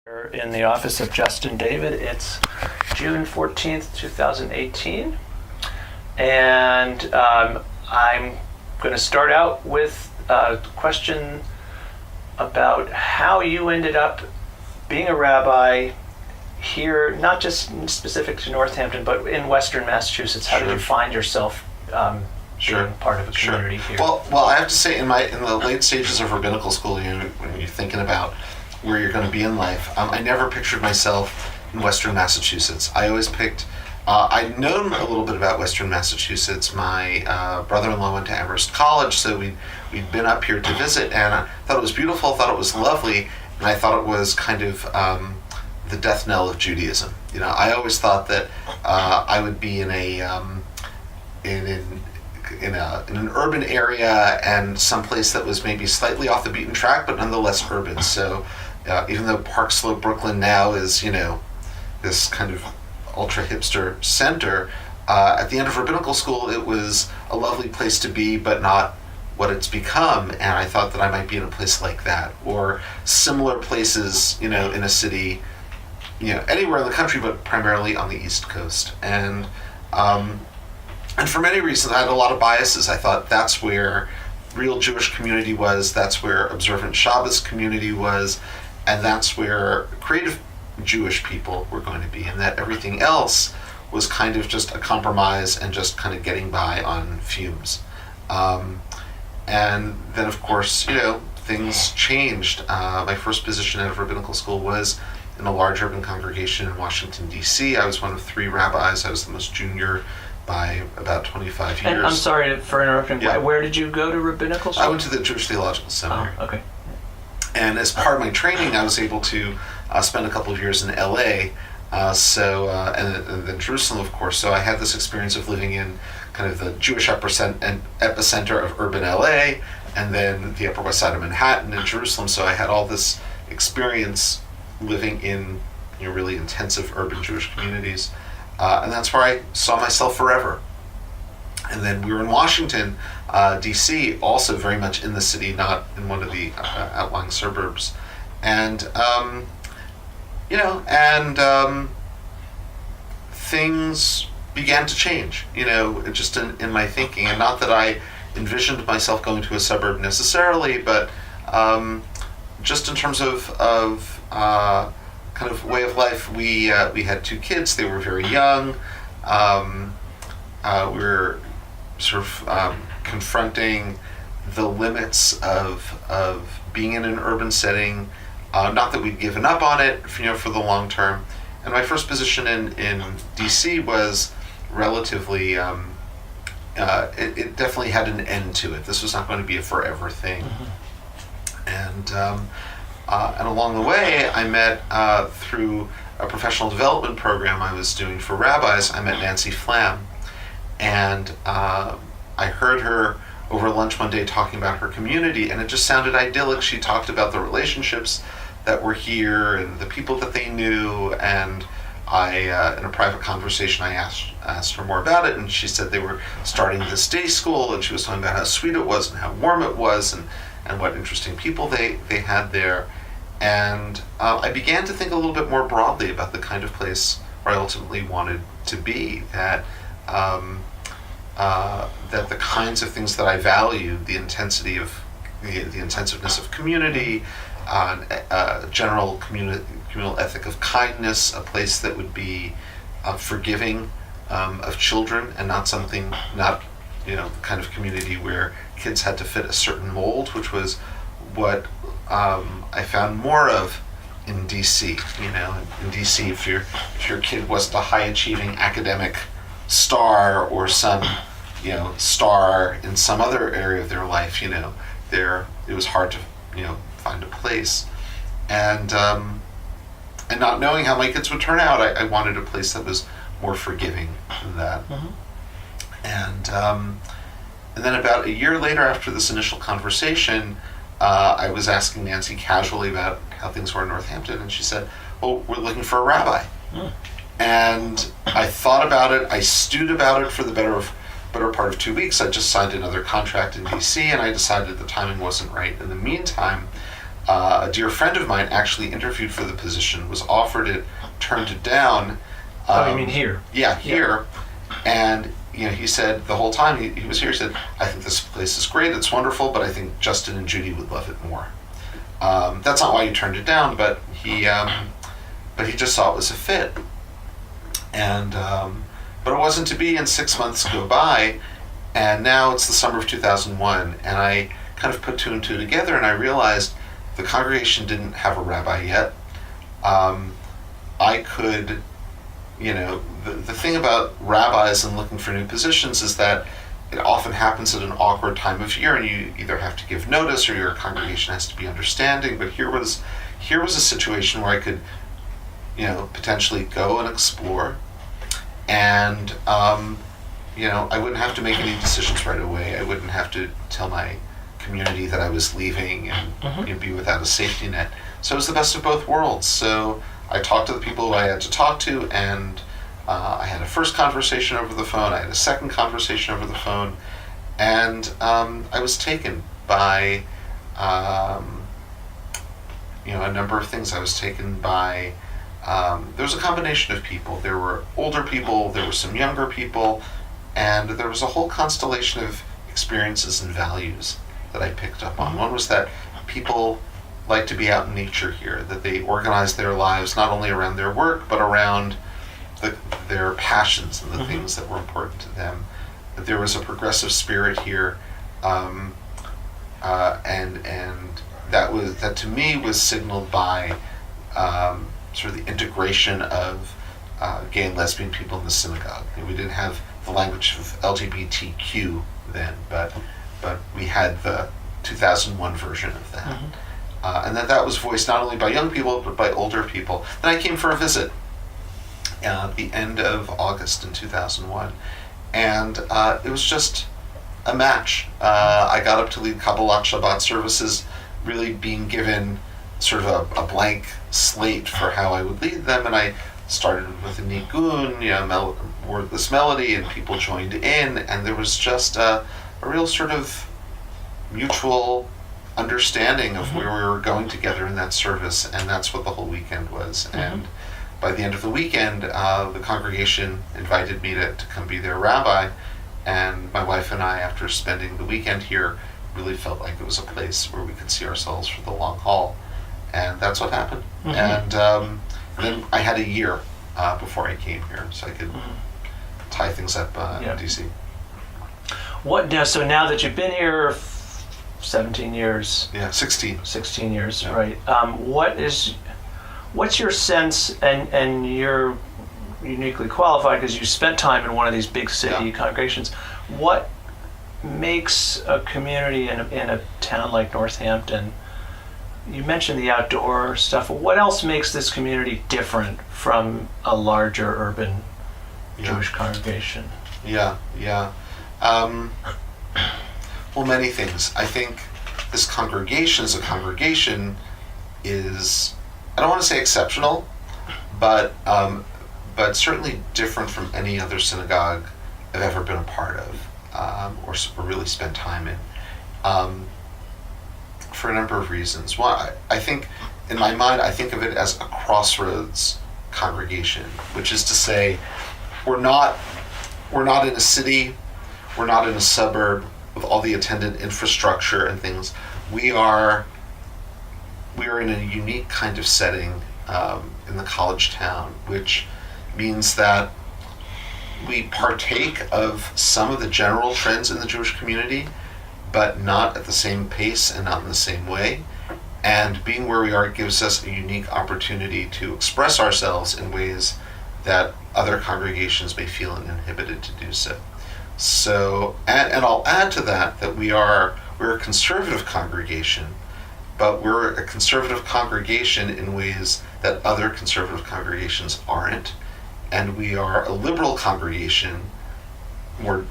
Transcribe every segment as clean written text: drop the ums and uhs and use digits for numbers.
In the office of Justin David. It's June 14th, 2018. And I'm going to start out with a question about how you ended up being a rabbi here, not just specific to Northampton, but in Western Massachusetts. How did you find yourself being part of a community here? Well, I have to say, in the late stages of rabbinical school, when you're thinking about where you're going to be in life, I never pictured myself in Western Massachusetts. I always picked, I'd known a little bit about Western Massachusetts. My brother-in-law went to Amherst College, so we'd been up here to visit, and I thought it was beautiful, thought it was lovely, and I thought it was kind of the death knell of Judaism. I always thought that I would be in an urban area and someplace that was maybe slightly off the beaten track, but nonetheless urban. So even though Park Slope, Brooklyn now is, this kind of ultra hipster center, at the end of rabbinical school, it was a lovely place to be, but not what it's become. And I thought that I might be in a place like that, or similar places, in a city, anywhere in the country, but primarily on the East Coast. And for many reasons, I had a lot of biases. I thought that's where real Jewish community was, that's where observant Shabbos community was, and that's where creative Jewish people were going to be, and that everything else was kind of just a compromise and just kind of getting by on fumes. And then, of course, things changed. My first position at a rabbinical school was in a large urban congregation in Washington, D.C. I was one of 3 rabbis. I was the most junior by about 25 years. And I'm sorry for interrupting. Yeah. Where did you go to rabbinical school? I went to the Jewish Theological Seminary. Oh, okay. And as part of my training, I was able to spend a couple of years in L.A., and then Jerusalem, of course. So I had this experience of living in kind of the Jewish epicenter of urban L.A., and then the Upper West Side of Manhattan and Jerusalem. So I had all this experience living in really intensive urban Jewish communities. And that's where I saw myself forever. And then we were in Washington, D.C., also very much in the city, not in one of the outlying suburbs. And, things began to change, just in my thinking. And not that I envisioned myself going to a suburb necessarily, but just in terms of kind of way of life. We had 2 kids. They were very young. We were sort of confronting the limits of being in an urban setting. Not that we'd given up on it, for the long term. And my first position in D.C. was relatively. It definitely had an end to it. This was not going to be a forever thing. Mm-hmm. And along the way, I met, through a professional development program I was doing for rabbis, I met Nancy Flam. And I heard her over lunch one day talking about her community, and it just sounded idyllic. She talked about the relationships that were here and the people that they knew, and in a private conversation, I asked her more about it, and she said they were starting this day school, and she was talking about how sweet it was and how warm it was, and what interesting people they had there. And I began to think a little bit more broadly about the kind of place where I ultimately wanted to be, that the kinds of things that I value, the intensity of the intensiveness of community, general communal ethic of kindness, a place that would be forgiving of children, and not the kind of community where kids had to fit a certain mold, which was what I found more of in DC. In DC, if your kid wasn't a high-achieving academic star or some star in some other area of their life, it was hard to find a place. And not knowing how my kids would turn out, I wanted a place that was more forgiving than that. Mm-hmm. And then about a year later, after this initial conversation, I was asking Nancy casually about how things were in Northampton, and she said, "Well, we're looking for a rabbi." Mm. And I thought about it. I stewed about it for the better part of 2 weeks. I just signed another contract in DC, and I decided the timing wasn't right. In the meantime, a dear friend of mine actually interviewed for the position, was offered it, turned it down. Oh, you mean here? Yeah, here. And he said the whole time he was here, he said, I think this place is great, it's wonderful, but I think Justin and Judy would love it more. That's not why he turned it down, but he just saw it was a fit. And but it wasn't to be, and 6 months go by, and now it's the summer of 2001, and I kind of put two and two together, and I realized the congregation didn't have a rabbi yet. I could, the thing about rabbis and looking for new positions is that it often happens at an awkward time of year, and you either have to give notice or your congregation has to be understanding. But here was a situation where I could, potentially go and explore, and I wouldn't have to make any decisions right away. I wouldn't have to tell my community that I was leaving and be without a safety net. So it was the best of both worlds. So I talked to the people who I had to talk to, and I had a first conversation over the phone, I had a second conversation over the phone, and I was taken by a number of things. I was taken by, there was a combination of people. There were older people, there were some younger people, and there was a whole constellation of experiences and values that I picked up on. One was that people like to be out in nature here, that they organize their lives not only around their work, but around their passions and the things that were important to them. That there was a progressive spirit here, and that to me was signaled by sort of the integration of gay and lesbian people in the synagogue. We didn't have the language of LGBTQ then, but we had the 2001 version of that. And that was voiced not only by young people, but by older people. Then I came for a visit at the end of August in 2001. And it was just a match. I got up to lead Kabbalat Shabbat services, really being given sort of a blank slate for how I would lead them. And I started with a nigun, wordless melody, and people joined in. And there was just a real sort of mutual understanding of where we were going together in that service, and that's what the whole weekend was. And by the end of the weekend, the congregation invited me to come be their rabbi, and my wife and I, after spending the weekend here, really felt like it was a place where we could see ourselves for the long haul, and that's what happened. And then I had a year before I came here, so I could tie things up in DC. What now? So now that you've been here 17 years. Yeah, 16. 16 years, right. What's your sense, and you're uniquely qualified because you spent time in one of these big city congregations, what makes a community in a town like Northampton, you mentioned the outdoor stuff, what else makes this community different from a larger urban Jewish congregation? Well, many things. I think this congregation as a congregation is, I don't want to say exceptional, but certainly different from any other synagogue I've ever been a part of, or really spent time in, for a number of reasons. One, I think, in my mind, I think of it as a crossroads congregation, which is to say, we're not in a city, we're not in a suburb with all the attendant infrastructure and things. We are in a unique kind of setting in the college town, which means that we partake of some of the general trends in the Jewish community, but not at the same pace and not in the same way. And being where we are gives us a unique opportunity to express ourselves in ways that other congregations may feel inhibited to do so. So, and I'll add to that we're a conservative congregation, but we're a conservative congregation in ways that other conservative congregations aren't, and we are a liberal congregation more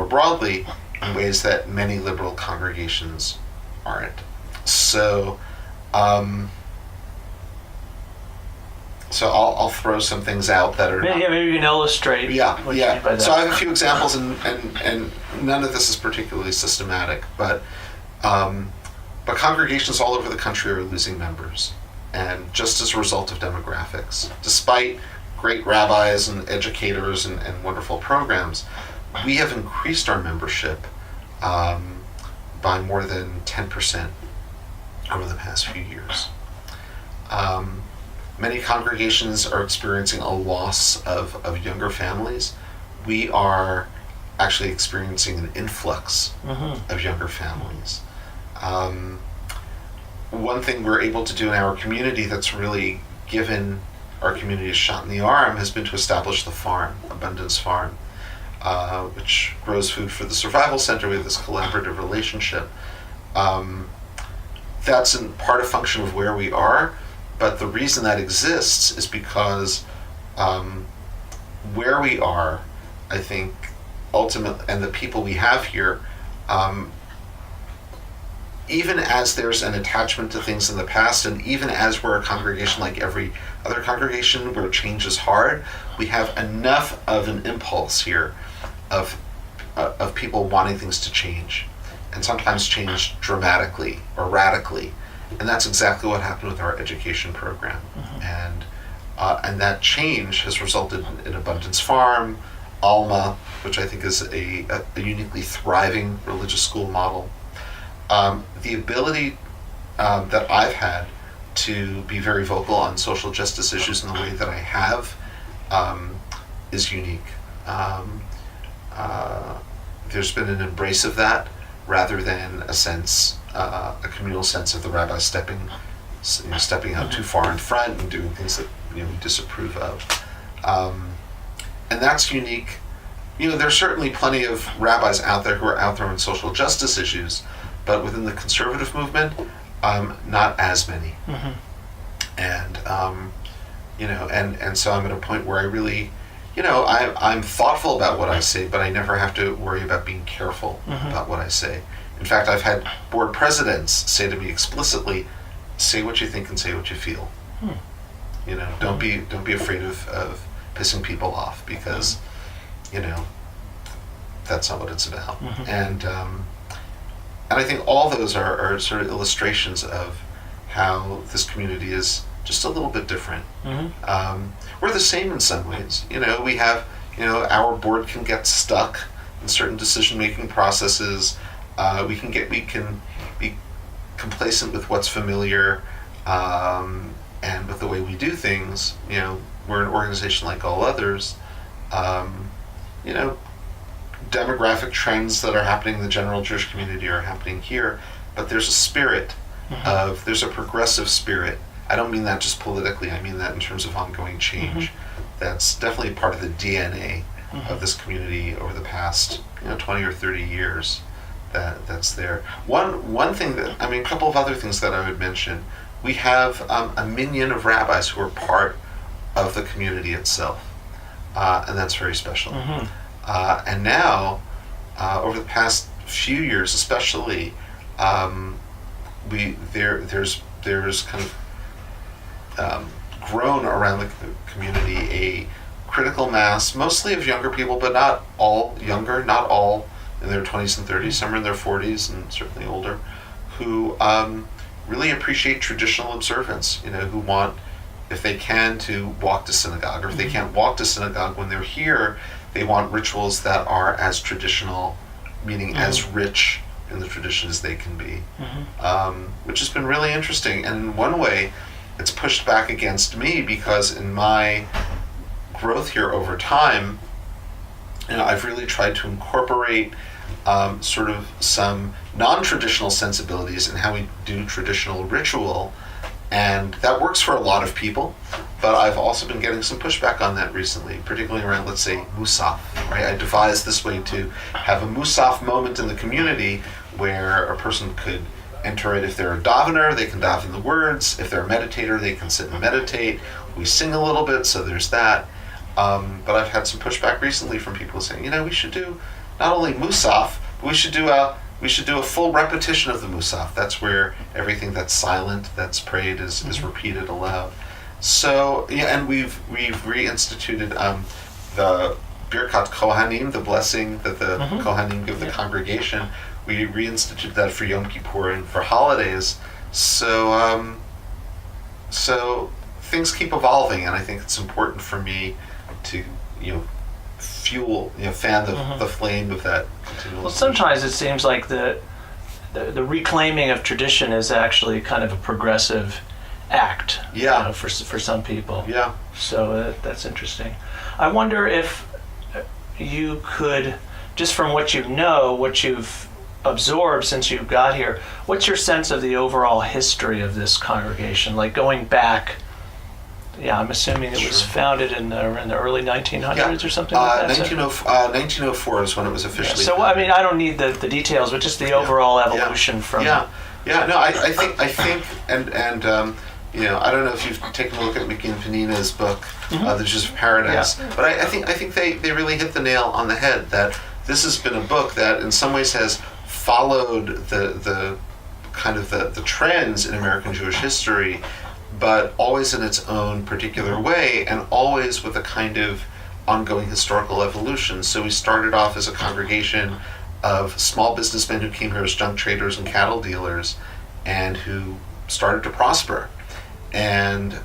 broadly in ways that many liberal congregations aren't. So, I'll throw some things out that are maybe you can illustrate. What you mean by that. So I have a few examples, and none of this is particularly systematic, but But congregations all over the country are losing members, and just as a result of demographics. Despite great rabbis and educators and wonderful programs, we have increased our membership by more than 10% over the past few years. Many congregations are experiencing a loss of younger families. We are actually experiencing an influx of younger families. One thing we're able to do in our community that's really given our community a shot in the arm has been to establish the farm, Abundance Farm, which grows food for the Survival Center. We have this collaborative relationship. That's in part a function of where we are, but the reason that exists is because where we are, I think, ultimately, and the people we have here, even as there's an attachment to things in the past, and even as we're a congregation like every other congregation where change is hard, we have enough of an impulse here of people wanting things to change, and sometimes change dramatically or radically. And that's exactly what happened with our education program. And that change has resulted in Abundance Farm, Alma, which I think is a uniquely thriving religious school model. The ability that I've had to be very vocal on social justice issues in the way that I have is unique. There's been an embrace of that rather than a communal sense of the rabbi stepping out too far in front and doing things that we disapprove of. And that's unique. There's certainly plenty of rabbis out there who are out there on social justice issues, but within the conservative movement, not as many. And and so I'm at a point where I really, I'm thoughtful about what I say, but I never have to worry about being careful about what I say. In fact, I've had board presidents say to me explicitly, "Say what you think and say what you feel." Don't be afraid of pissing people off, because that's not what it's about. And I think all those are sort of illustrations of how this community is just a little bit different. We're the same in some ways. We have, our board can get stuck in certain decision-making processes. We can be complacent with what's familiar, and with the way we do things. We're an organization like all others. Demographic trends that are happening in the general Jewish community are happening here, but there's a spirit there's a progressive spirit. I don't mean that just politically, I mean that in terms of ongoing change. That's definitely part of the DNA of this community over the past 20 or 30 years that's there. One thing a couple of other things that I would mention. We have a minion of rabbis who are part of the community itself, and that's very special. And now, over the past few years, especially, there's kind of grown around the community a critical mass, mostly of younger people, but not all younger, not all in their 20s and 30s, some are in their 40s and certainly older, who really appreciate traditional observance, who want, if they can, to walk to synagogue, or if they can't walk to synagogue when they're here, they want rituals that are as traditional, meaning as rich in the tradition as they can be, which has been really interesting. And in one way, it's pushed back against me, because in my growth here over time, I've really tried to incorporate sort of some non-traditional sensibilities in how we do traditional ritual, and that works for a lot of people. But I've also been getting some pushback on that recently, particularly around, let's say, Musaf. Right? I devised this way to have a Musaf moment in the community where a person could enter it. If they're a davener, they can daven the words. If they're a meditator, they can sit and meditate. We sing a little bit, so there's that. But I've had some pushback recently from people saying, we should do not only Musaf, but we should do a full repetition of the Musaf. That's where everything that's silent, that's prayed, is repeated aloud. So, and we've reinstituted the Birkat Kohanim, the blessing that the Kohanim give the congregation, we reinstituted that for Yom Kippur and for holidays. So so things keep evolving, and I think it's important for me to fan the flame of that continual. Well, sometimes it seems like the reclaiming of tradition is actually kind of a progressive act. Yeah. For some people. Yeah. So that's interesting. I wonder if you could, just from what you know, what you've absorbed since you got here, what's your sense of the overall history of this congregation? Like going back, I'm assuming it was founded in the early 1900s or something like that. 1904 is when it was officially so, founded. I mean, I don't need the details, but just the overall evolution from... No, I think, and I don't know if you've taken a look at Mickey and Panina's book, The Jews of Paradise, but I think they really hit the nail on the head that this has been a book that in some ways has followed the kind of the trends in American Jewish history, but always in its own particular way, and always with a kind of ongoing historical evolution. So we started off as a congregation of small businessmen who came here as junk traders and cattle dealers, and who started to prosper. And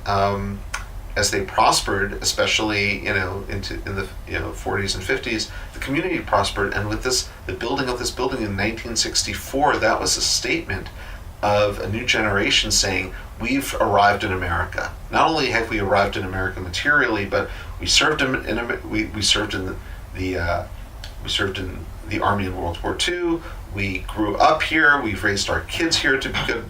as they prospered, especially in the 40s and 50s, the community prospered. And with the building of this building in 1964, that was a statement of a new generation saying, we've arrived in America. Not only have we arrived in America materially, but we served in the Army in World War II. We grew up here. We've raised our kids here to be good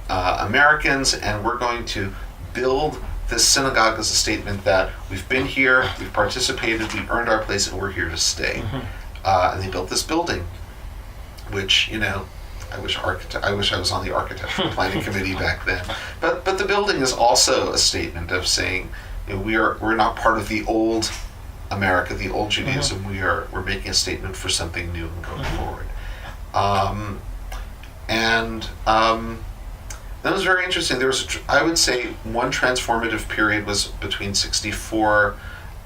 Americans, and we're going to build this synagogue as a statement that we've been here, we've participated, we've earned our place, and we're here to stay. And they built this building, which I wish I was on the architectural planning committee back then. But the building is also a statement of saying, we're not part of the old America, the old Judaism. We're making a statement for something new and going forward. That was very interesting. There was, I would say, one transformative period was between 1964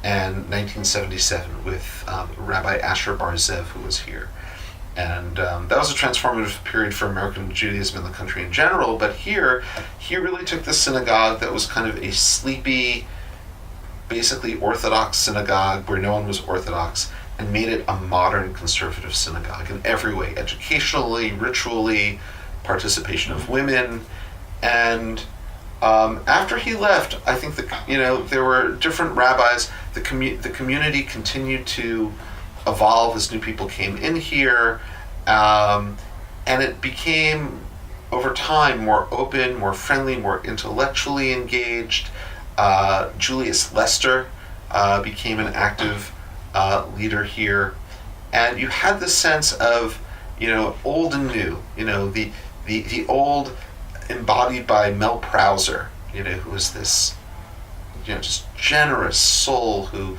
and 1977 with Rabbi Asher Bar-Zev, who was here. And that was a transformative period for American Judaism in the country in general, but here, he really took the synagogue that was kind of a sleepy, basically Orthodox synagogue where no one was Orthodox, and made it a modern conservative synagogue in every way, educationally, ritually, participation of women. And after he left, I think there were different rabbis. The community continued to evolve as new people came in here, and it became over time more open, more friendly, more intellectually engaged. Julius Lester became an active leader here, and you had this sense of old and new. The old embodied by Mel Prauser, who was this just generous soul who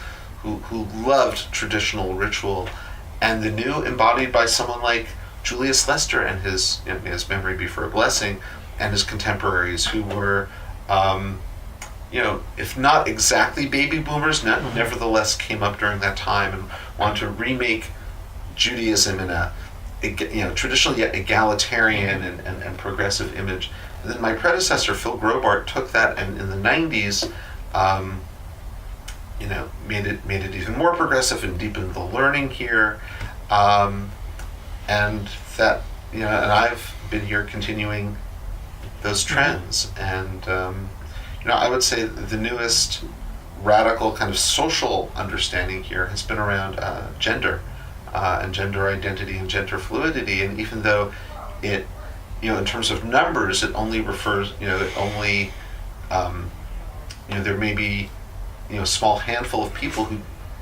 loved traditional ritual, and the new embodied by someone like Julius Lester and his memory be for a blessing, and his contemporaries who were if not exactly baby boomers, nevertheless came up during that time and wanted to remake Judaism in a traditional yet egalitarian and progressive image. And then my predecessor, Phil Grobart, took that and in the 90s, made it even more progressive and deepened the learning here. And that, and I've been here continuing those trends. And, I would say the newest radical kind of social understanding here has been around gender. And gender identity and gender fluidity, and even though it, in terms of numbers, it only refers, there may be, a small handful of people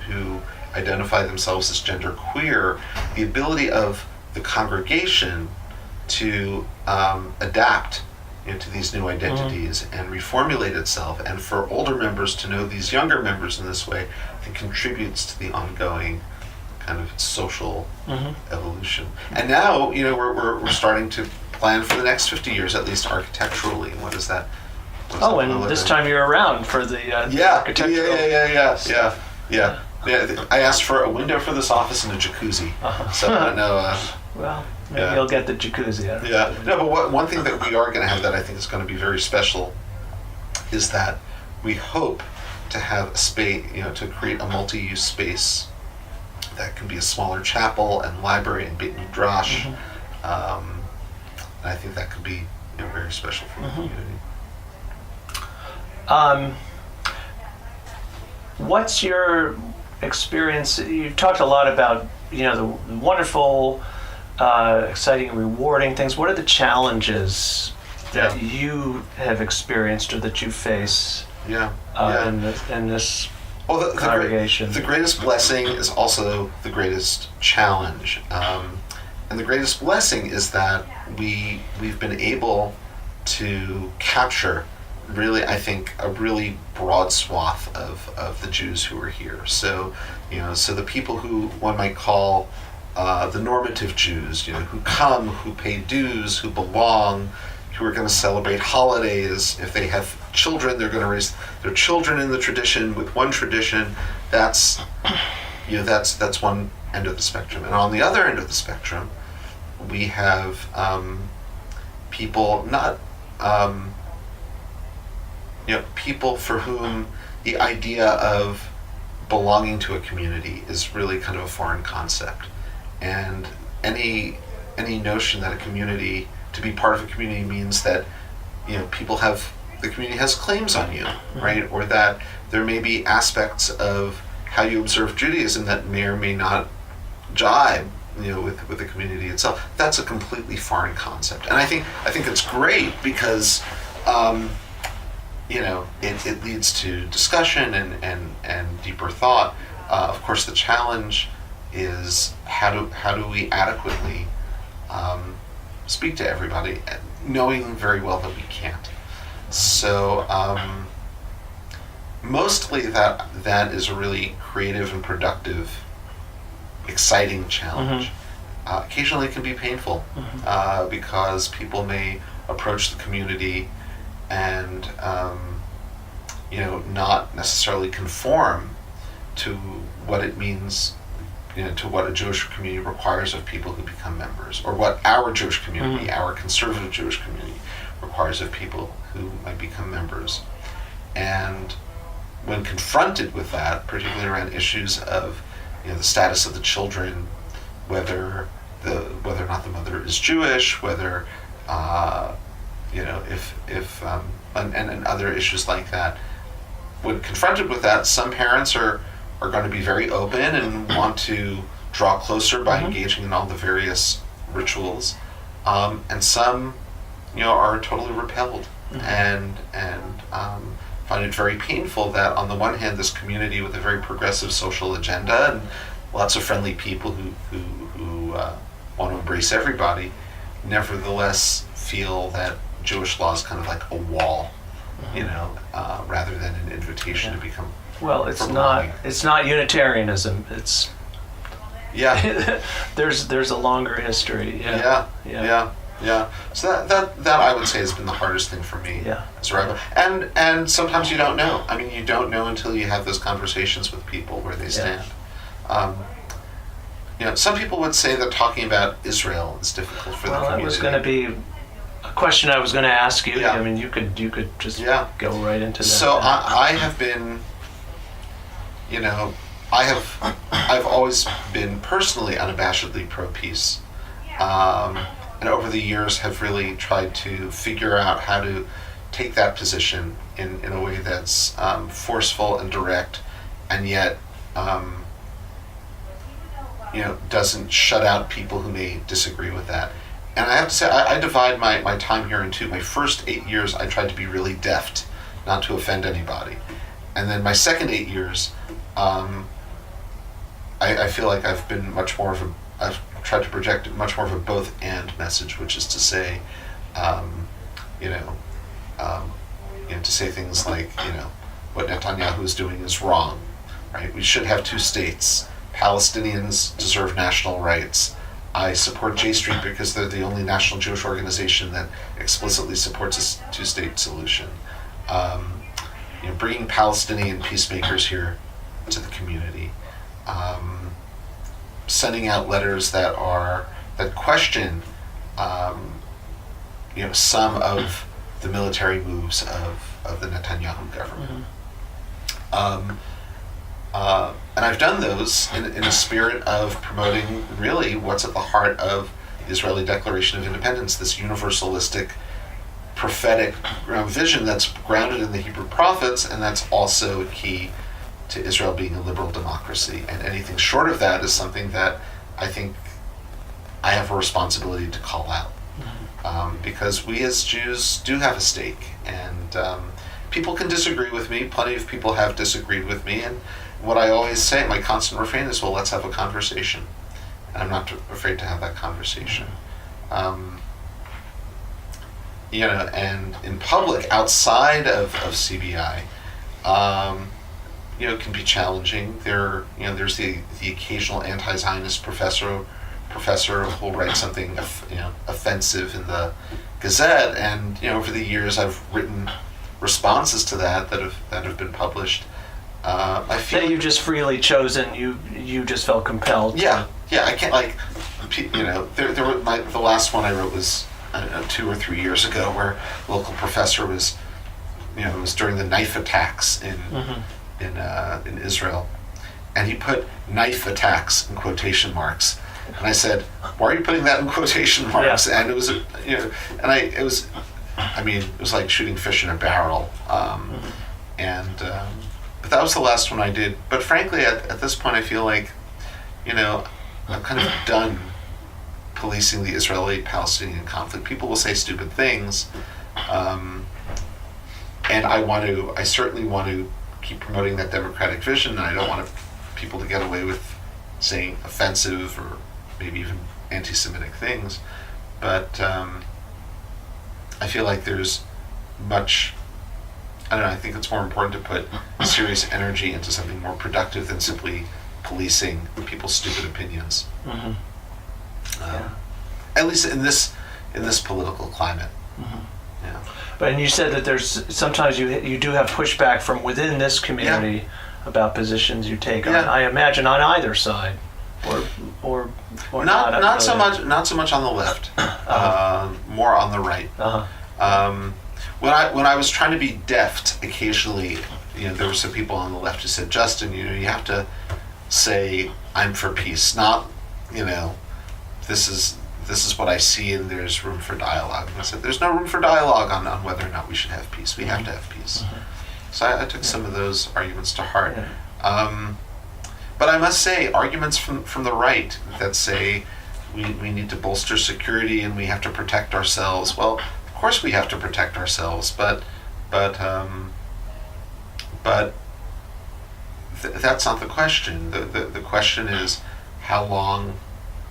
who identify themselves as gender queer. The ability of the congregation to adapt to these new identities and reformulate itself, and for older members to know these younger members in this way, I think contributes to the ongoing kind of social evolution. And now, we're starting to plan for the next 50 years, at least architecturally. What is that? And this time you're around for the architectural. Yeah. I asked for a window for this office and a jacuzzi. So I don't know. Well, Maybe Yeah. you'll get the jacuzzi out of it. Yeah. No, but one thing that we are going to have that I think is going to be very special is that we hope to have a space, to create a multi-use space that can be a smaller chapel and library and Beit Midrash. And I think that could be very special for the community. What's your experience? You talked a lot about the wonderful, exciting, rewarding things. What are the challenges that you have experienced or that you face in this Well, congregation? The greatest blessing is also the greatest challenge. And the greatest blessing is that we've been able to capture really, I think, a really broad swath of the Jews who are here. So, so the people who one might call the normative Jews, who come, who pay dues, who belong, who are going to celebrate holidays. If they have children, they're going to raise their children in the tradition with one tradition. That's one end of the spectrum. And on the other end of the spectrum, we have people not. People for whom the idea of belonging to a community is really kind of a foreign concept, and any notion that to be part of a community means that the community has claims on you, right? Or that there may be aspects of how you observe Judaism that may or may not jibe, with the community itself. That's a completely foreign concept, and I think it's great because. It leads to discussion and deeper thought. Of course, the challenge is how do we adequately speak to everybody, knowing very well that we can't. So mostly that is a really creative and productive, exciting challenge. Occasionally it can be painful because people may approach the community and not necessarily conform to what it means, to what a Jewish community requires of people who become members, or what our Jewish community, our conservative Jewish community, requires of people who might become members. And when confronted with that, particularly around issues of the status of the children, whether or not the mother is Jewish, whether and other issues like that. When confronted with that, some parents are going to be very open and want to draw closer by engaging in all the various rituals, and some, are totally repelled and find it very painful that on the one hand, this community with a very progressive social agenda and lots of friendly people who want to embrace everybody, nevertheless feel that Jewish law is kind of like a wall, rather than an invitation to become. Well, it's not Unitarianism. It's there's a longer history. Yeah. So that I would say has been the hardest thing for me as a rabbi. And sometimes you don't know. I mean, you don't know until you have those conversations with people where they stand. Some people would say that talking about Israel is difficult for the community. Well, that was going to be a question I was going to ask you. Yeah. I mean, you could just go right into that. So I have been, I've always been personally unabashedly pro-peace, and over the years have really tried to figure out how to take that position in a way that's forceful and direct, and yet doesn't shut out people who may disagree with that. And I have to say, I divide my time here in two. My first 8 years, I tried to be really deft, not to offend anybody. And then my second 8 years, I feel like I've been I've tried to project much more of a both and message, which is to say, to say things like, what Netanyahu is doing is wrong, right? We should have two states. Palestinians deserve national rights. I support J Street because they're the only national Jewish organization that explicitly supports a two-state solution. Bringing Palestinian peacemakers here to the community, sending out letters that that question, some of the military moves of the Netanyahu government. And I've done those in a spirit of promoting really what's at the heart of the Israeli Declaration of Independence, this universalistic, prophetic vision that's grounded in the Hebrew prophets, and that's also key to Israel being a liberal democracy. And anything short of that is something that I think I have a responsibility to call out. Because we as Jews do have a stake, and people can disagree with me. Plenty of people have disagreed with me, and what I always say, my constant refrain is, well, let's have a conversation. And I'm not afraid to have that conversation. And in public, outside of CBI, can be challenging. There's the occasional anti-Zionist professor who will write something offensive in the Gazette, and over the years I've written responses to that have been published. I feel that you just freely chosen. You just felt compelled. Yeah. I can't the last one I wrote was 2 or 3 years ago, where a local professor was, it was during the knife attacks in Israel, and he put knife attacks in quotation marks. And I said, "Why are you putting that in quotation marks?" Yeah. And it was, it was like shooting fish in a barrel. But that was the last one I did. But frankly, at this point, I feel like, I'm kind of done policing the Israeli-Palestinian conflict. People will say stupid things, and I certainly want to keep promoting that democratic vision, and I don't want people to get away with saying offensive or maybe even anti-Semitic things. But I feel like there's much, I think it's more important to put serious energy into something more productive than simply policing people's stupid opinions. At least in this political climate. Yeah. But and you said that there's sometimes you do have pushback from within this community about positions you take on. I imagine on either side, or not so much on the left, more on the right. When I was trying to be deft, occasionally, there were some people on the left who said, "Justin, you have to say I'm for peace, not, this is what I see and there's room for dialogue." And I said, "There's no room for dialogue on whether or not we should have peace. We have to have peace." So I took some of those arguments to heart. But I must say, arguments from the right that say we need to bolster security and we have to protect ourselves. Well, of course we have to protect ourselves, but that's not the question. The question is, how long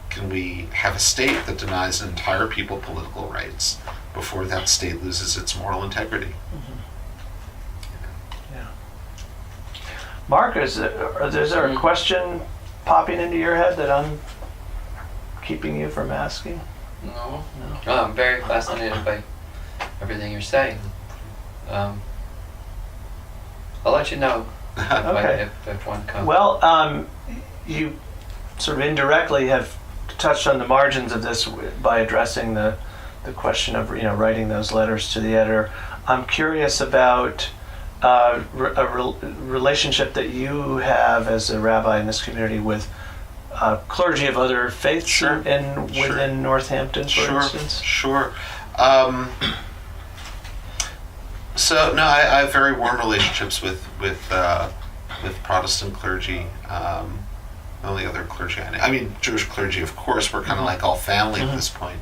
can we have a state that denies an entire people political rights before that state loses its moral integrity? Yeah. Mark, is there a question popping into your head that I'm keeping you from asking? No. I'm very fascinated by everything you're saying. I'll let you know if one comes. Well, you sort of indirectly have touched on the margins of this by addressing the question of writing those letters to the editor. I'm curious about a relationship that you have as a rabbi in this community with clergy of other faiths within Northampton, for instance. Sure. So no, I have very warm relationships with Protestant clergy. The only other clergy I mean, Jewish clergy, of course. We're kind of like all family at this point.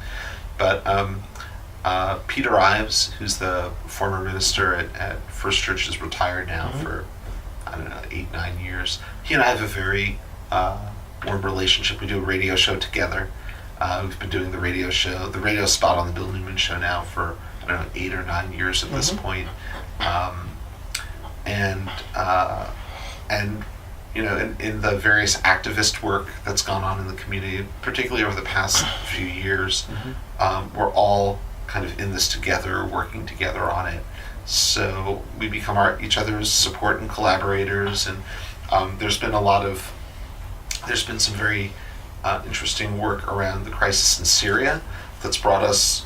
But Peter Ives, who's the former minister at First Church, is retired now for 8-9 years. He and I have a very warm relationship. We do a radio show together. We've been doing the radio spot on the Bill Newman Show now for 8 or 9 years at this point. In the various activist work that's gone on in the community, particularly over the past few years, we're all kind of in this together, working together on it. So we become each other's support and collaborators, and there's been some very interesting work around the crisis in Syria that's brought us,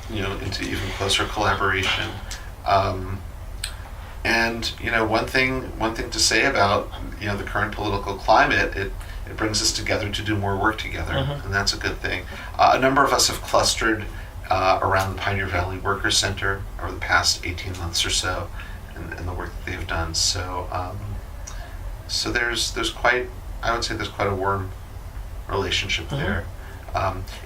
into even closer collaboration. And one thing to say about the current political climate, it brings us together to do more work together, and that's a good thing. A number of us have clustered around the Pioneer Valley Workers Center over the past 18 months or so, and the work that they've done. So, there's quite a warm relationship there.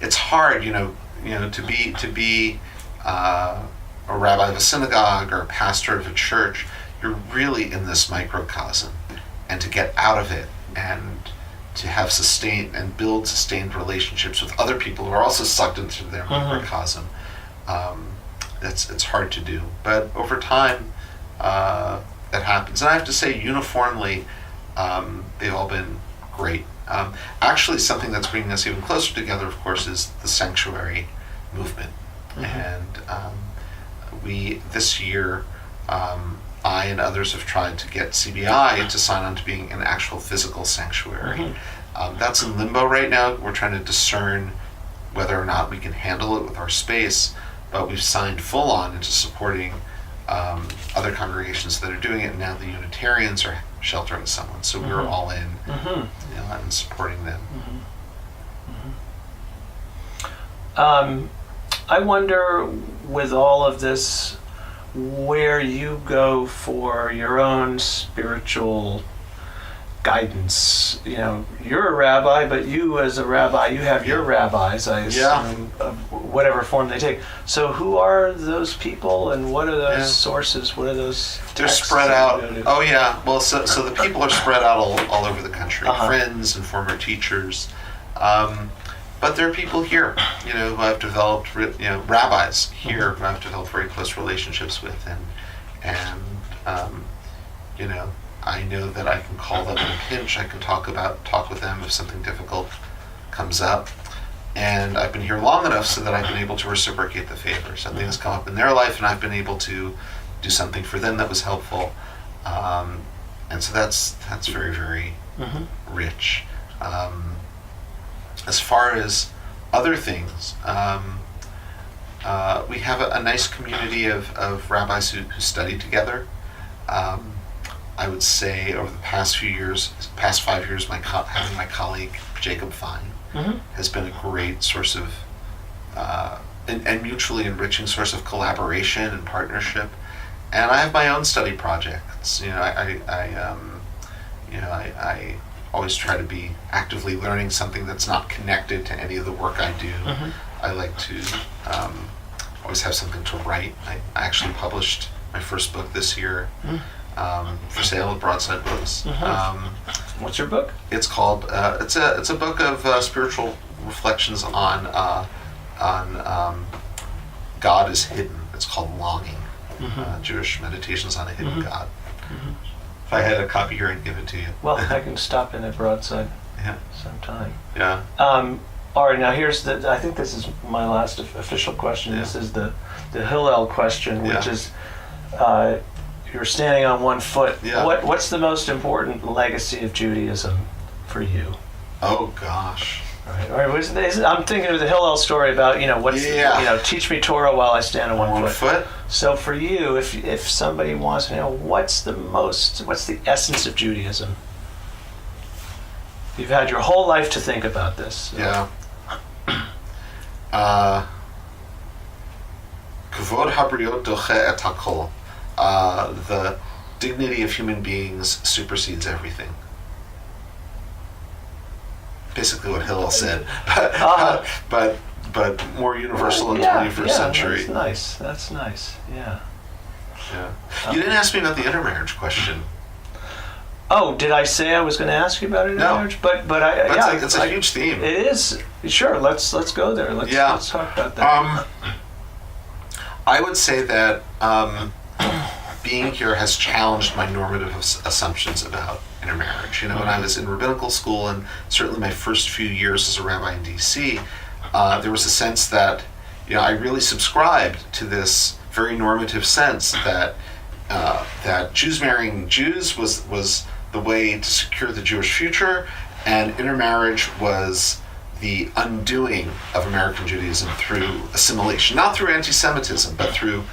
It's hard, to be a rabbi of a synagogue or a pastor of a church. You're really in this microcosm, and to get out of it and to have build sustained relationships with other people who are also sucked into their microcosm, it's hard to do. But over time, that happens. And I have to say, uniformly, they've all been great. Actually, something that's bringing us even closer together, of course, is the sanctuary movement. And we, this year, I and others have tried to get CBI to sign on to being an actual physical sanctuary. That's in limbo right now. We're trying to discern whether or not we can handle it with our space, but we've signed full on into supporting other congregations that are doing it, and now the Unitarians are sheltering someone, so we're all in and supporting them. I wonder, with all of this, where you go for your own spiritual guidance. You're a rabbi, but you as a rabbi, you have your rabbis, I assume, of whatever form they take. So who are those people, and what are those sources? What are those texts? They're spread out. Oh yeah. Well, so the people are spread out all over the country. Friends and former teachers. But there are people here, who I've developed, rabbis here who I've developed very close relationships with, and I know that I can call them in a pinch. I can talk with them if something difficult comes up, and I've been here long enough so that I've been able to reciprocate the favor. Something has come up in their life, and I've been able to do something for them that was helpful, and so that's very, very rich. As far as other things, we have a nice community of rabbis who study together. I would say over the past 5 years, having my colleague Jacob Fine has been a great source of and mutually enriching source of collaboration and partnership. And I have my own study projects. I always try to be actively learning something that's not connected to any of the work I do. I like to always have something to write. I actually published my first book this year, for sale at Broadside Books. What's your book? It's called. It's a book of spiritual reflections on God is hidden. It's called Longing. Jewish Meditations on a Hidden God. If I had a copy here, I'd give it to you. Well, I can stop in at Broadside sometime. Yeah. All right, now I think this is my last official question. This is the Hillel question, which is, you're standing on one foot. What's the most important legacy of Judaism for you? Oh, gosh. All right. I'm thinking of the Hillel story about, teach me Torah while I stand on one foot. So for you, if somebody wants to know, what's the essence of Judaism? You've had your whole life to think about this. So. Yeah. Kavod habriot doche et hakol. The dignity of human beings supersedes everything. Basically what Hillel said, but more universal in the 21st century. That's nice. Yeah. You didn't ask me about the intermarriage question. Oh, did I say I was going to ask you about intermarriage? No. But it's a huge theme. It is. Sure. Let's go there. Let's talk about that. I would say that being here has challenged my normative assumptions about intermarriage. When I was in rabbinical school, and certainly my first few years as a rabbi in D.C., there was a sense that I really subscribed to this very normative sense that Jews marrying Jews was the way to secure the Jewish future, and intermarriage was the undoing of American Judaism through assimilation, not through anti-Semitism, but through,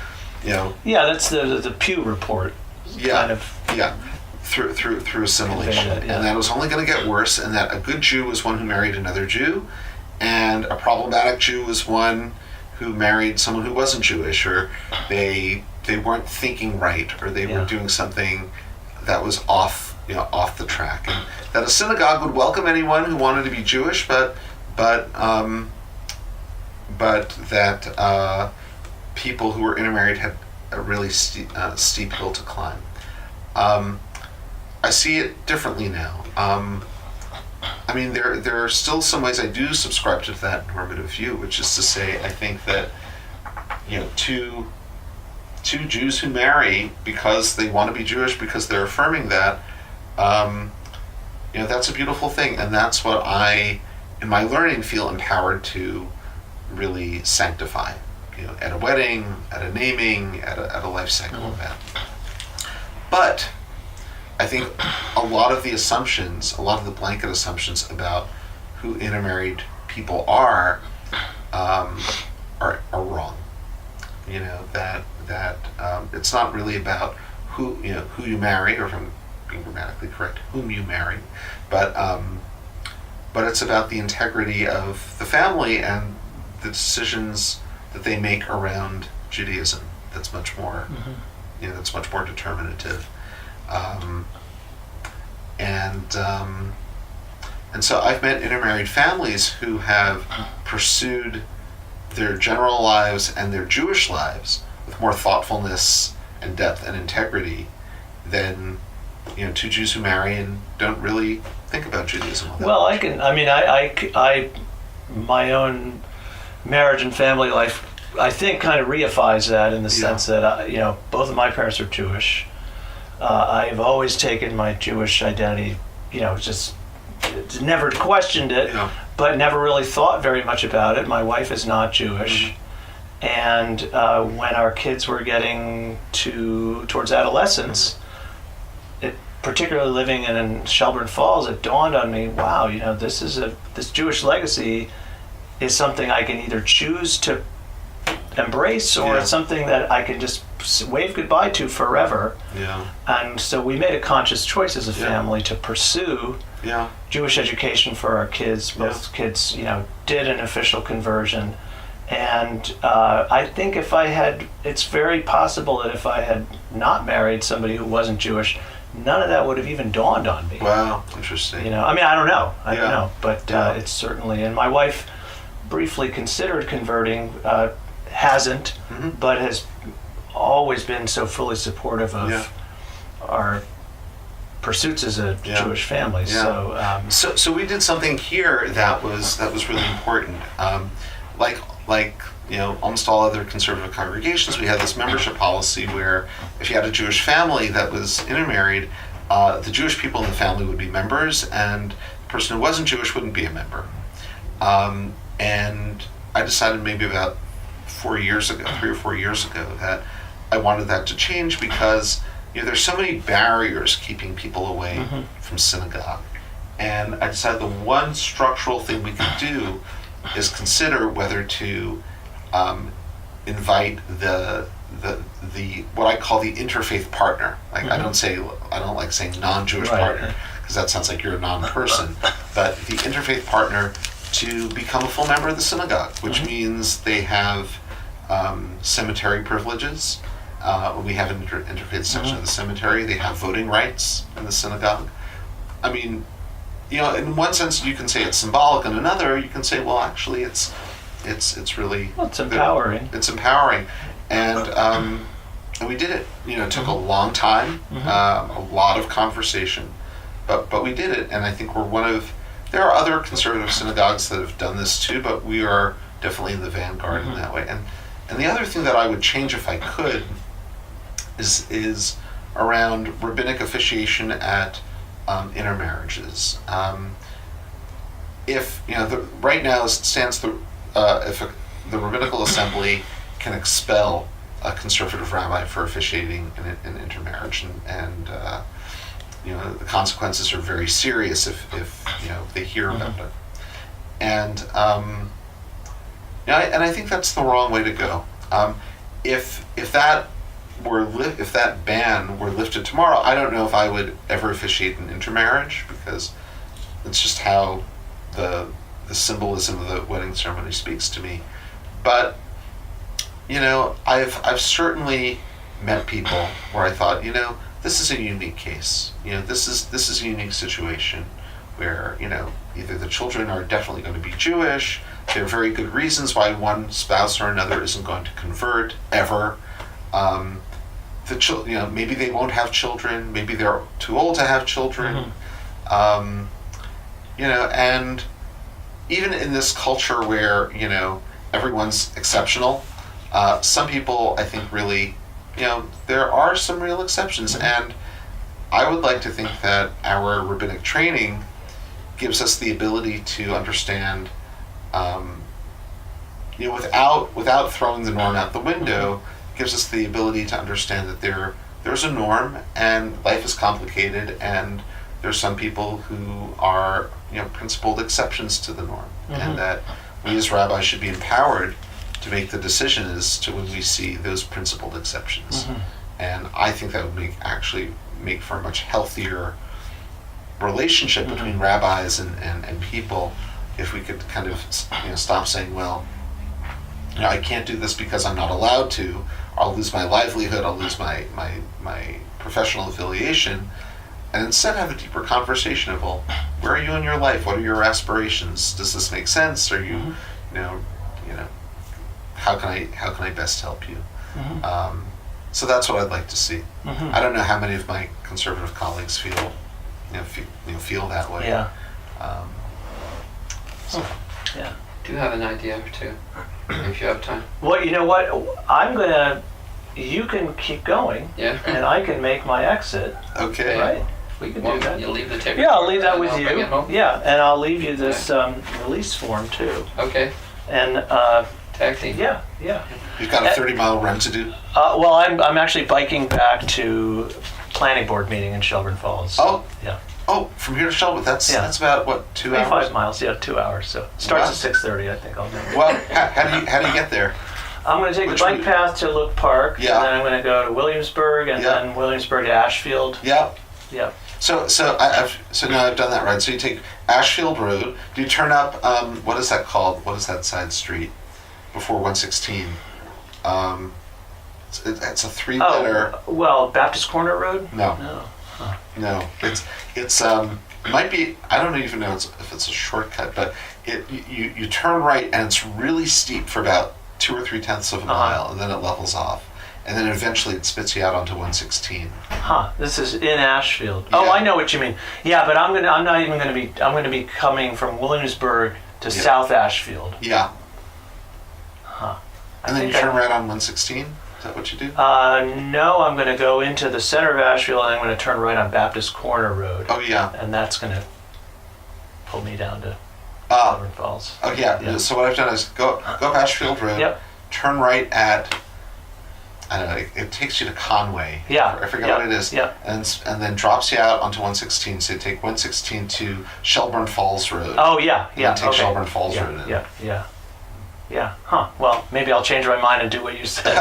Yeah, that's the Pew report. Kind of. Yeah. Through assimilation. That, yeah. And that was only going to get worse, and that a good Jew was one who married another Jew, and a problematic Jew was one who married someone who wasn't Jewish, or they weren't thinking right, or they were doing something that was off the track. And that a synagogue would welcome anyone who wanted to be Jewish, but that people who were intermarried had a really steep hill to climb. I see it differently now. I mean, there are still some ways I do subscribe to that normative view, which is to say, I think that two Jews who marry because they want to be Jewish, because they're affirming that, that's a beautiful thing, and that's what I, in my learning, feel empowered to really sanctify. At a wedding, at a naming, at a life cycle event. But I think a lot of the blanket assumptions about who intermarried people are wrong. That it's not really about who you marry, or, if I'm being grammatically correct, whom you marry, but it's about the integrity of the family and the decisions that they make around Judaism. That's much more, that's much more determinative. And so I've met intermarried families who have pursued their general lives and their Jewish lives with more thoughtfulness and depth and integrity than two Jews who marry and don't really think about Judaism. Well, I my own marriage and family life, I think, kind of reifies that in the sense that both of my parents are Jewish. I've always taken my Jewish identity, just never questioned it, but never really thought very much about it. My wife is not Jewish. And when our kids were getting towards adolescence, particularly living in Shelburne Falls, it dawned on me, wow, this Jewish legacy is something I can either choose to embrace, or it's something that I can just wave goodbye to forever. And so we made a conscious choice as a family to pursue Jewish education for our kids. Both kids, did an official conversion. And I think it's very possible that if I had not married somebody who wasn't Jewish, none of that would have even dawned on me. Wow, interesting. I don't know. I don't know. But it's certainly, and my wife briefly considered converting, hasn't, but has always been so fully supportive of our pursuits as a Jewish family. So we did something here that was really important. Like almost all other conservative congregations, we had this membership policy where if you had a Jewish family that was intermarried, the Jewish people in the family would be members, and the person who wasn't Jewish wouldn't be a member. And I decided maybe about 3 or 4 years ago, that I wanted that to change because there's so many barriers keeping people away from synagogue. And I decided the one structural thing we could do is consider whether to invite the what I call the interfaith partner. Like I don't like saying non-Jewish partner, because that sounds like you're a non-person. But the interfaith partner to become a full member of the synagogue, which means they have cemetery privileges. We have an interfaith section of the cemetery. They have voting rights in the synagogue. I mean, in one sense you can say it's symbolic, in another you can say, well, actually it's really... Well, it's empowering. It's empowering. And we did it. It took a long time, a lot of conversation, but we did it, and I think we're one of... There are other conservative synagogues that have done this too, but we are definitely in the vanguard in that way. And the other thing that I would change if I could is around rabbinic officiation at intermarriages. If right now stands if the rabbinical assembly can expel a conservative rabbi for officiating an intermarriage, and the consequences are very serious if they hear about it. And and I think that's the wrong way to go. If that ban were lifted tomorrow, I don't know if I would ever officiate an intermarriage, because it's just how the symbolism of the wedding ceremony speaks to me. But I've certainly met people where I thought, this is a unique case. This is a unique situation where either the children are definitely going to be Jewish. There are very good reasons why one spouse or another isn't going to convert ever. Maybe they won't have children. Maybe they're too old to have children. And even in this culture where everyone's exceptional, some people, I think, really, there are some real exceptions. And I would like to think that our rabbinic training gives us the ability to understand, without throwing the norm out the window, gives us the ability to understand that there's a norm, and life is complicated, and there's some people who are principled exceptions to the norm, and that we as rabbis should be empowered to make the decision as to when we see those principled exceptions. And I think that would make for a much healthier relationship between rabbis and people, if we could kind of stop saying, well, I can't do this because I'm not allowed to. I'll lose my livelihood. I'll lose my professional affiliation. And instead have a deeper conversation of, well, where are you in your life? What are your aspirations? Does this make sense? Are you, how can I best help you? So that's what I'd like to see. I don't know how many of my conservative colleagues feel that way. Yeah. Yeah. Do you have an idea or two, if you have time? Well, you know what? You can keep going. Yeah. And I can make my exit. Okay. Right? We can do that. You'll leave the tape. Yeah, I'll leave that and with I'll you. bring it home? Yeah, and I'll leave you this release form too. Okay. And Tag team. yeah. You've got a 30-mile run to do? Well, I'm actually biking back to planning board meeting in Shelburne Falls. Oh. Yeah. Oh, from here to Shelburne, that's about what, 2 hours? 25 miles, 2 hours. So starts at 6:30, I think I'll do. Well, how do you get there? I'm going to take the bike path to Look Park, Yeah. and then I'm going to go to Williamsburg, and Yeah. then Williamsburg to Ashfield. Yeah. Yeah. So now I've done that, right? So you take Ashfield Road. Do you turn up? What is that called? What is that side street before 116? It's a 3-letter. Oh, well, Baptist Corner Road? No. Huh. No. It's might be. I don't even know if it's a shortcut, but you turn right and it's really steep for about 2 or 3/10 of a mile, and then it levels off. And then eventually it spits you out onto 116. This is in Ashfield. Yeah. Oh, I know what you mean. Yeah, but I'm going to be coming from Williamsburg to South Ashfield. Yeah. I And then you think turn right on 116? Is that what you do? No, I'm going to go into the center of Ashfield, and I'm going to turn right on Baptist Corner Road. Oh, yeah. And that's going to pull me down to Shelburne Falls. Oh, yeah. So what I've done is go up Ashfield Road, Yep. turn right at, I don't know, it takes you to Conway. Yeah. I forget what it is. Yeah. And then drops you out onto 116. So you take 116 to Shelburne Falls Road. Oh, yeah. And then take Shelburne Falls yeah, Road in. Yeah. Well, maybe I'll change my mind and do what you said.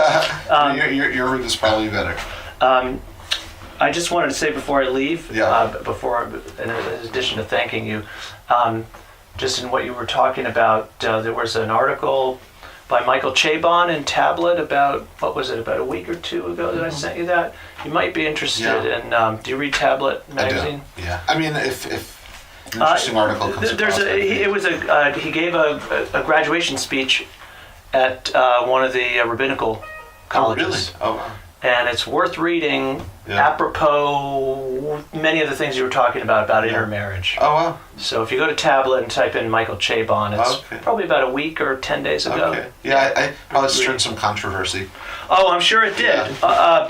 Your route is probably better. I just wanted to say before I leave, in addition to thanking you, just in what you were talking about, there was an article by Michael Chabon in Tablet about a week or two ago that I sent you that. You might be interested in, do you read Tablet magazine? I do, yeah. I mean, if an interesting article comes across. He gave a graduation speech at one of the rabbinical colleges. Oh, really? Oh, wow. And it's worth reading, apropos many of the things you were talking about intermarriage. Oh, wow. So if you go to Tablet and type in Michael Chabon, it's probably about a week or 10 days ago. Okay. Yeah, I probably stirred some controversy. Oh, I'm sure it did. Yeah.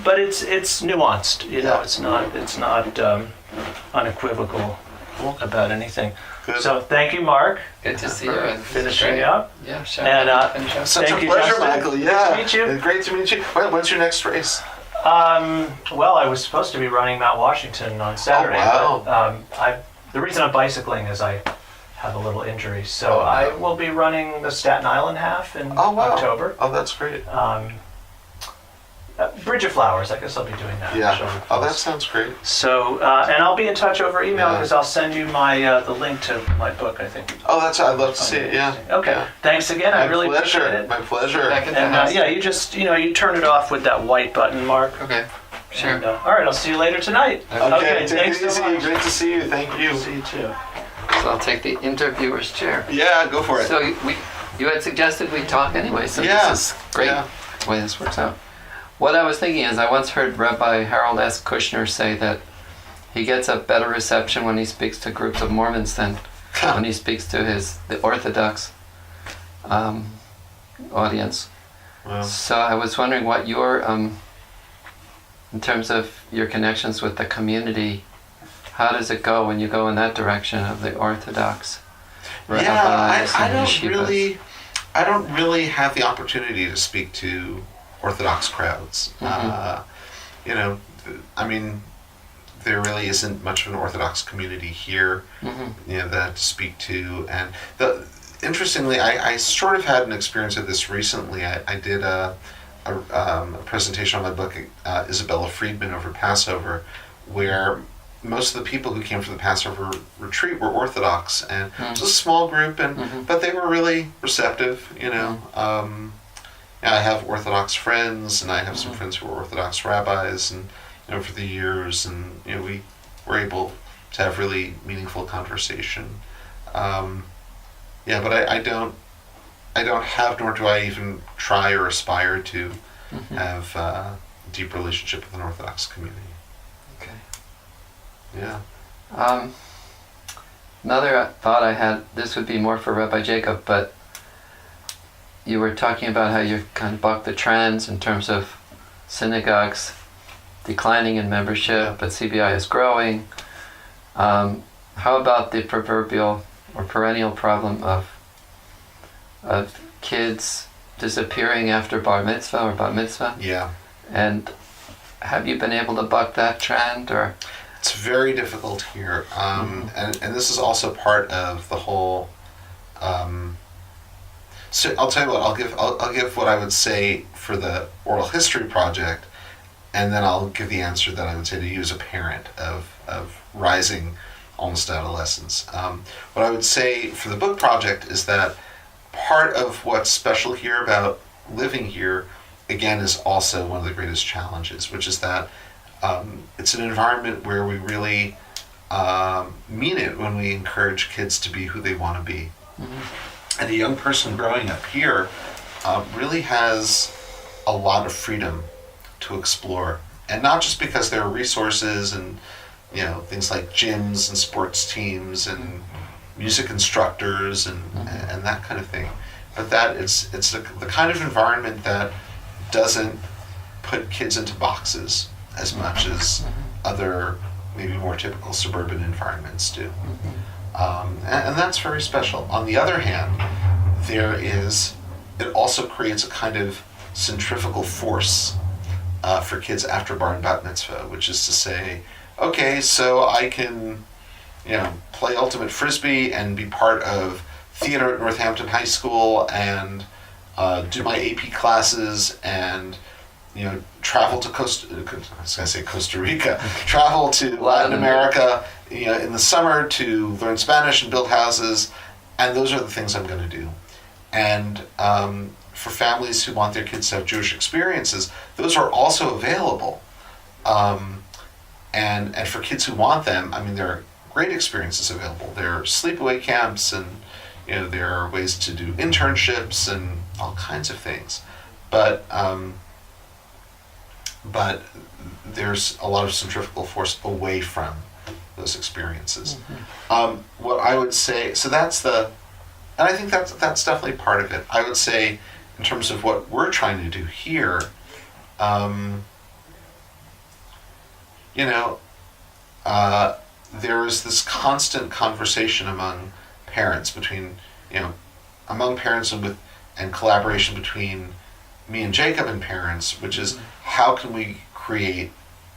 But it's nuanced. It's not unequivocal about anything. Good. So thank you, Mark. Good to see you. And Finishing up. Yeah, sure. And Finish up. Such Thank a you, pleasure, Justin. Michael. Nice Yeah. to meet you. Great to meet you. When's your next race? Well, I was supposed to be running Mount Washington on Saturday. wow. But, the reason I'm bicycling is I have a little injury, so Oh, I no. will be running the Staten Island half in Oh, wow. October. Oh, that's great. Bridge of Flowers, I guess I'll be doing that. Yeah. Shelby Oh, that Falls. sounds great. So, and I'll be in touch over email Yeah. because I'll send you my the link to my book, I think. Oh, I'd love to see it. Yeah. Okay. Yeah. Thanks again. I My really pleasure. appreciate it. My pleasure. Back at the And house. yeah, you just, you turn it off with that white button mark. Okay. Sure. And, all right, I'll see you later tonight. Okay, take thanks it easy. so much. Great to see you. Thank you. See you too. So I'll take the interviewer's chair. Yeah, go for it. So you had suggested we talk anyway, so Yeah. this is great Yeah. the way this works out. What I was thinking is I once heard Rabbi Harold S. Kushner say that he gets a better reception when he speaks to groups of Mormons than when he speaks to the Orthodox audience. Wow. So I was wondering what your, in terms of your connections with the community, how does it go when you go in that direction of the Orthodox rabbis I and don't yeshivas? I don't really have the opportunity to speak to Orthodox crowds. I mean, there really isn't much of an Orthodox community here, that to speak to. And interestingly, I sort of had an experience of this recently. I did a presentation on my book, Isabella Friedman, over Passover, where most of the people who came for the Passover retreat were Orthodox, and it was a small group, but they were really receptive. I have Orthodox friends, and I have some friends who are Orthodox rabbis, and over the years, and we were able to have really meaningful conversation. But I don't have, nor do I even try or aspire to have a deep relationship with an Orthodox community. Okay. Yeah. Another thought I had, this would be more for Rabbi Jacob, but you were talking about how you kind of bucked the trends in terms of synagogues declining in membership, but CBI is growing. How about the proverbial or perennial problem of kids disappearing after bar mitzvah or bat mitzvah? Yeah. And have you been able to buck that trend, or? It's very difficult here, and this is also part of the whole. So I'll tell you what, I'll give what I would say for the oral history project, and then I'll give the answer that I would say to you as a parent of rising almost adolescents. What I would say for the book project is that part of what's special here about living here, again, is also one of the greatest challenges, which is that it's an environment where we really mean it when we encourage kids to be who they want to be. And a young person growing up here really has a lot of freedom to explore. And not just because there are resources and things like gyms and sports teams and music instructors and that kind of thing, but that it's the kind of environment that doesn't put kids into boxes as much as other maybe more typical suburban environments do. And that's very special. On the other hand, it also creates a kind of centrifugal force for kids after bar and bat mitzvah, which is to say, okay, so I can, play ultimate frisbee and be part of theater at Northampton High School and do my AP classes and travel to Costa Rica, travel to Latin America, in the summer to learn Spanish and build houses, and those are the things I'm going to do. And for families who want their kids to have Jewish experiences, those are also available. And for kids who want them, I mean, there are great experiences available. There are sleepaway camps, and there are ways to do internships and all kinds of things. But there's a lot of centrifugal force away from those experiences. What I would say, so and I think that's definitely part of it. I would say, in terms of what we're trying to do here, there is this constant conversation among parents and collaboration between me and Jacob and parents, which is how can we create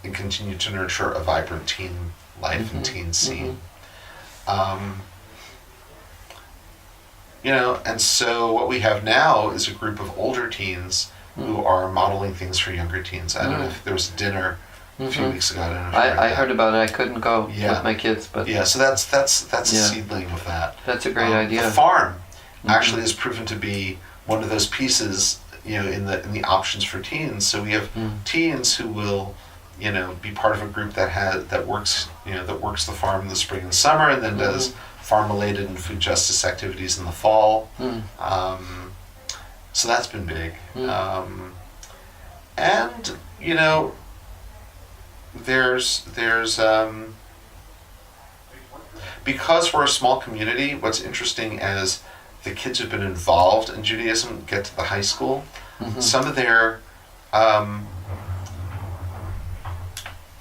and continue to nurture a vibrant teen life and teen scene. And so what we have now is a group of older teens who are modeling things for younger teens. I don't know if there was a dinner a few weeks ago. I don't know. If I heard about it. I couldn't go with my kids, but yeah. So that's a seedling of that. That's a great idea. The farm actually has proven to be one of those pieces, in the options for teens. So we have teens who will, be part of a group that works the farm in the spring and summer, and then does farm-related and food justice activities in the fall. So that's been big. And there's because we're a small community, what's interesting as the kids who've been involved in Judaism get to the high school, some of their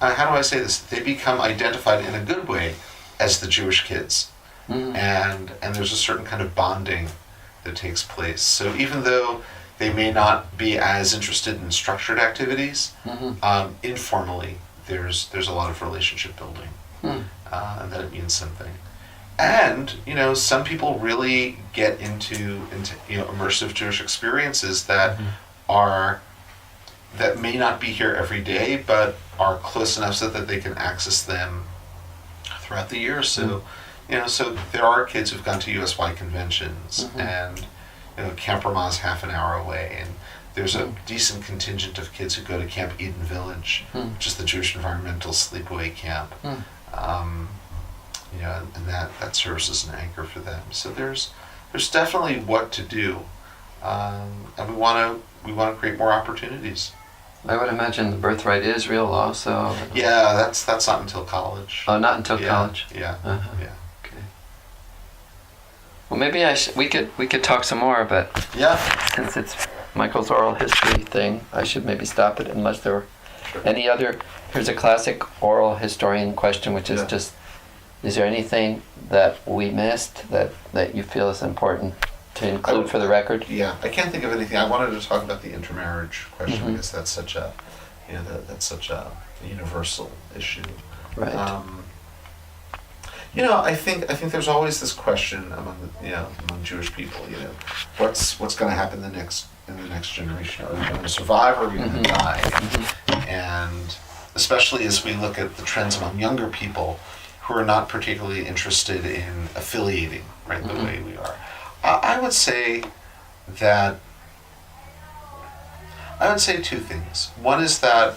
how do I say this? They become identified in a good way as the Jewish kids. And there's a certain kind of bonding that takes place. So even though they may not be as interested in structured activities, informally there's a lot of relationship building, and that it means something. And some people really get into immersive Jewish experiences that may not be here every day, but are close enough so that they can access them throughout the year. So. So there are kids who've gone to USY conventions, and Camp Ramah is half an hour away, and there's a decent contingent of kids who go to Camp Eden Village, which is the Jewish Environmental Sleepaway Camp, and that serves as an anchor for them. So there's definitely what to do, and we want to create more opportunities. I would imagine the birthright Israel also. Yeah, that's not until college. Oh, not until college. Yeah. Okay. Well, maybe we could talk some more, but since it's Michael's oral history thing, I should maybe stop it unless there were any other. Here's a classic oral historian question, which is just: is there anything that we missed that you feel is important to include for the record? Yeah, I can't think of anything. I wanted to talk about the intermarriage question because that's such a, that's such a universal issue. Right. I think there's always this question among Jewish people. What's going to happen in the next generation? Are we going to survive or are we going to die? And especially as we look at the trends among younger people who are not particularly interested in affiliating, right, the way we are. I would say two things. One is that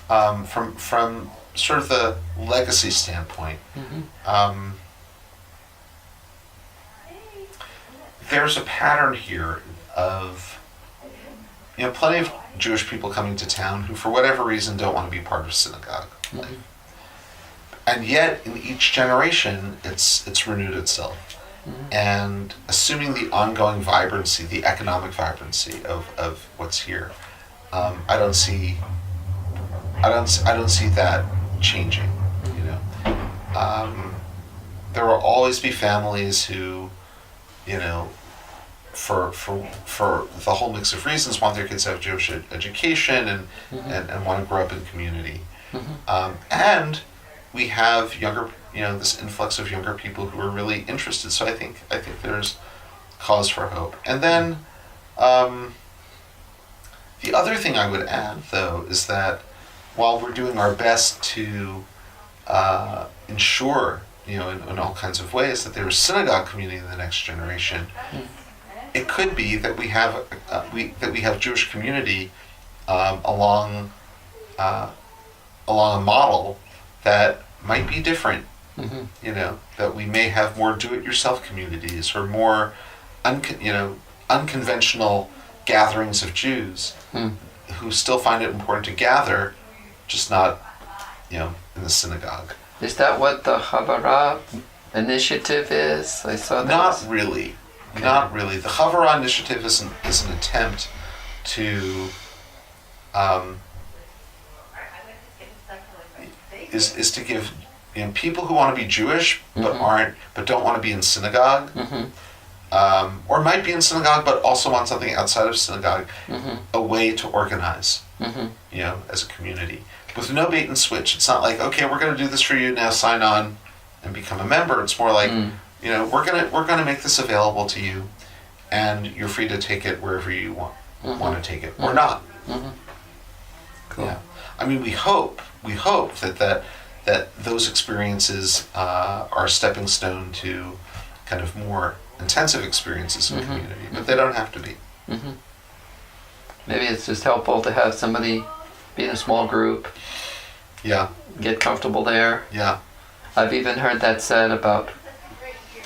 from sort of the legacy standpoint, there's a pattern here of plenty of Jewish people coming to town who for whatever reason don't want to be part of synagogue life. And yet in each generation it's renewed itself. And assuming the ongoing vibrancy, the economic vibrancy of what's here, I don't see that changing. There will always be families who, for the whole mix of reasons, want their kids to have Jewish education and want to grow up in community. And we have this influx of younger people who are really interested. So I think there's cause for hope. And then the other thing I would add, though, is that while we're doing our best to ensure, in all kinds of ways, that there is synagogue community in the next generation, it could be that we have Jewish community along a model that might be different. That we may have more do-it-yourself communities or more unconventional gatherings of Jews who still find it important to gather, just not in the synagogue. Is that what the Havara initiative is? I saw that. Not really. Okay. Not really. The Havara initiative is an attempt to is to give people who want to be Jewish but don't want to be in synagogue, or might be in synagogue but also want something outside of synagogue, a way to organize as a community. With no bait and switch. It's not like, okay, we're going to do this for you, now sign on and become a member. It's more like, we're gonna make this available to you, and you're free to take it wherever you want to take it, or not. Cool. Yeah. I mean, we hope that those experiences are a stepping stone to kind of more intensive experiences in community, but they don't have to be. Maybe it's just helpful to have somebody be in a small group, Yeah. get comfortable there. Yeah. I've even heard that said about,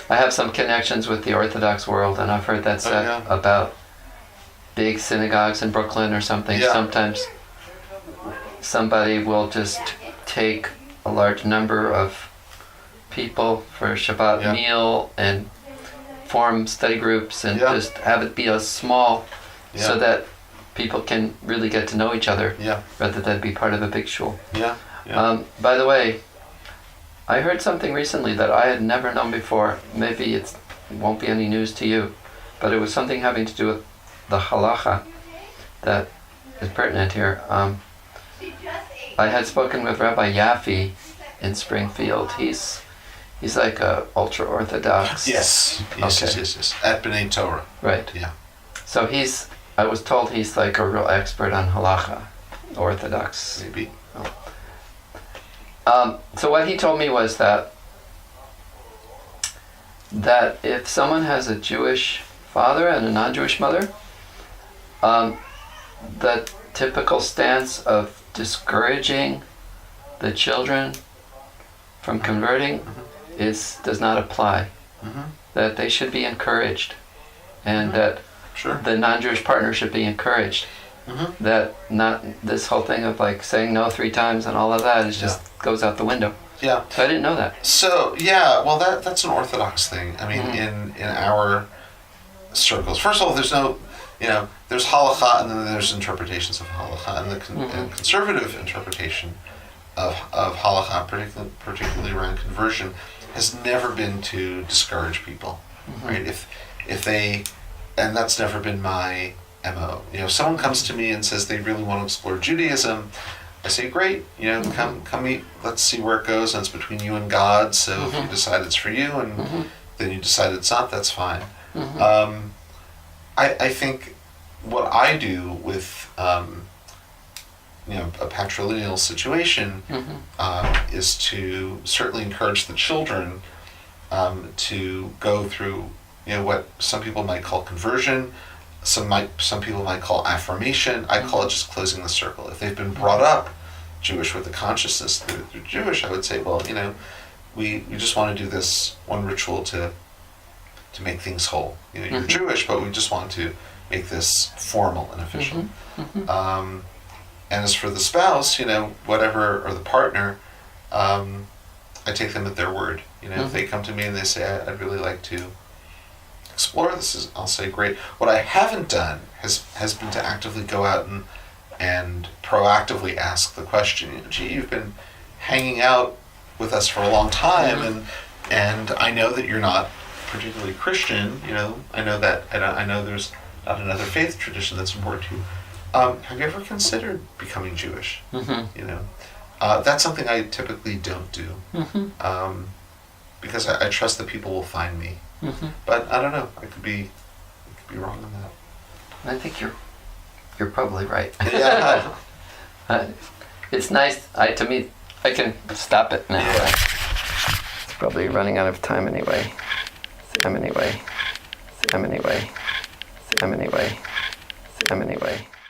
I have some connections with the Orthodox world, and I've heard that said about big synagogues in Brooklyn or something. Yeah. Sometimes somebody will just take a large number of people for a Shabbat meal and form study groups and just have it be a small, so that people can really get to know each other rather than be part of a big shul. By the way, I heard something recently that I had never known before. Maybe it won't be any news to you, but it was something having to do with the halacha that is pertinent here. I had spoken with Rabbi Yaffe in Springfield. He's like a ultra orthodox. Yes. At B'nai Torah. Right. Yeah. So I was told he's like a real expert on halacha, orthodox. Maybe. So what he told me was that if someone has a Jewish father and a non-Jewish mother, the typical stance of discouraging the children from converting does not apply. That they should be encouraged, and that the non-Jewish partner should be encouraged. That not this whole thing of like saying no 3 times and all of that is just goes out the window. Yeah. So I didn't know that. So well that's an Orthodox thing. I mean, in our circles, first of all, there's no, there's halacha and then there's interpretations of halacha, and the conservative interpretation of halacha, particularly around conversion, has never been to discourage people, right? If they, and that's never been my MO. If someone comes to me and says they really want to explore Judaism, I say, great, come meet, let's see where it goes, and it's between you and God, so if you decide it's for you and then you decide it's not, that's fine. I think what I do with a patrilineal situation is to certainly encourage the children to go through what some people might call conversion, some people might call affirmation. I call it just closing the circle. If they've been brought up Jewish with the consciousness they're Jewish, I would say, well, we just want to do this one ritual to make things whole. You're Jewish, but we just want to make this formal and official. And as for the spouse, whatever, or the partner, I take them at their word. If they come to me and they say, I'd really like to explore this, I'll say, great. What I haven't done has been to actively go out and proactively ask the question. You've been hanging out with us for a long time, and I know that you're not particularly Christian. I know that, and I know there's not another faith tradition that's important to you. Have you ever considered becoming Jewish? That's something I typically don't do, because I trust that people will find me. But I don't know. I could be wrong on that. I think you're probably right. Yeah. It's nice. To me, I can stop it now. Yeah. It's probably running out of time anyway. Anyway.